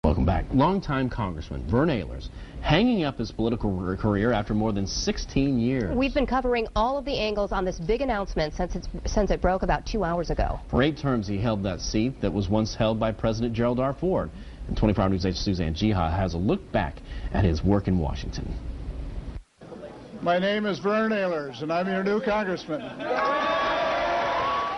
Welcome back. Longtime Congressman Vern Ehlers hanging up his political career after more than 16 years. We've been covering all of the angles on this big announcement since it broke about 2 hours ago. For 8 terms, he held that seat that was once held by President Gerald R. Ford. And 24 Hour News' Suzanne Jiha has a look back at his work in Washington. My name is Vern Ehlers, and I'm your new congressman.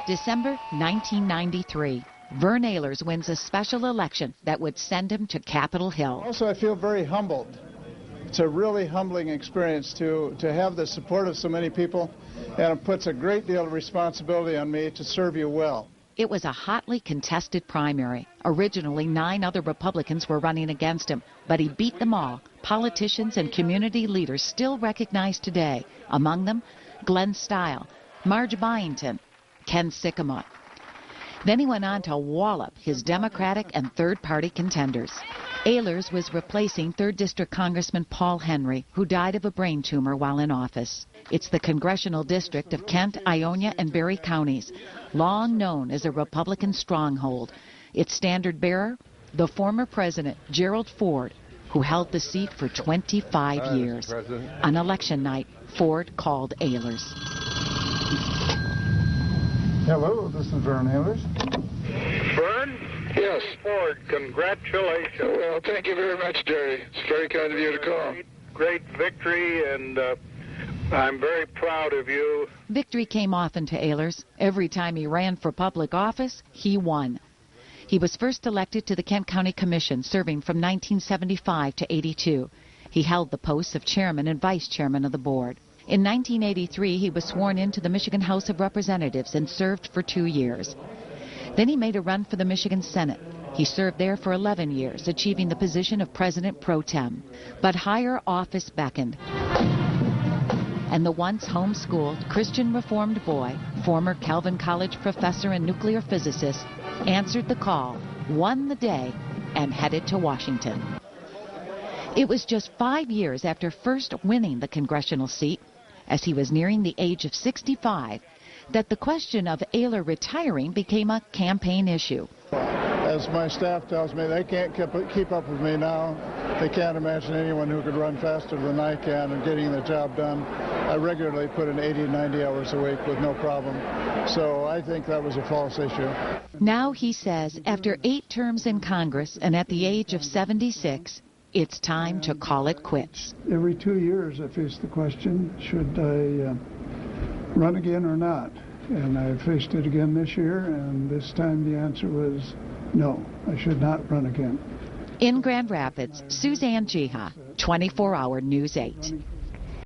December 1993. Vern Ehlers wins a special election that would send him to Capitol Hill. Also, I feel very humbled. It's a really humbling experience to have the support of so many people, and it puts a great deal of responsibility on me to serve you well. It was a hotly contested primary. Originally, 9 other Republicans were running against him, but he beat them all. Politicians and community leaders still recognize today, among them Glenn Stile, Marge Byington, Ken Sycamore. Then he went on to wallop his Democratic and third-party contenders. Ehlers was replacing 3rd District Congressman Paul Henry, who died of a brain tumor while in office. It's the congressional district of Kent, Ionia, and Berry counties, long known as a Republican stronghold. Its standard bearer, the former president, Gerald Ford, who held the seat for 25 years. On election night, Ford called Ehlers. Hello, this is Vern Ehlers. Vern? Yes. Ford, congratulations. Well, thank you very much, Jerry. It's very kind of you to call. Great victory, and I'm very proud of you. Victory came often to Ehlers. Every time he ran for public office, he won. He was first elected to the Kent County Commission, serving from 1975 to 82. He held the posts of chairman and vice chairman of the board. In 1983, he was sworn into the Michigan House of Representatives and served for 2 years. Then he made a run for the Michigan Senate. He served there for 11 years, achieving the position of President Pro Tem. But higher office beckoned. And the once homeschooled Christian Reformed boy, former Calvin College professor and nuclear physicist, answered the call, won the day, and headed to Washington. It was just 5 years after first winning the congressional seat, as he was nearing the age of 65, that the question of Ehlers retiring became a campaign issue. As my staff tells me, they can't keep up with me now. They can't imagine anyone who could run faster than I can in getting the job done. I regularly put in 80 to 90 hours a week with no problem. So I think that was a false issue. Now, he says, after 8 terms in Congress and at the age of 76, it's time to call it quits. Every 2 years I face the question, should I run again or not? And I faced it again this year, and this time the answer was no, I should not run again. In Grand Rapids, Suzanne Jiha, 24 Hour News 8.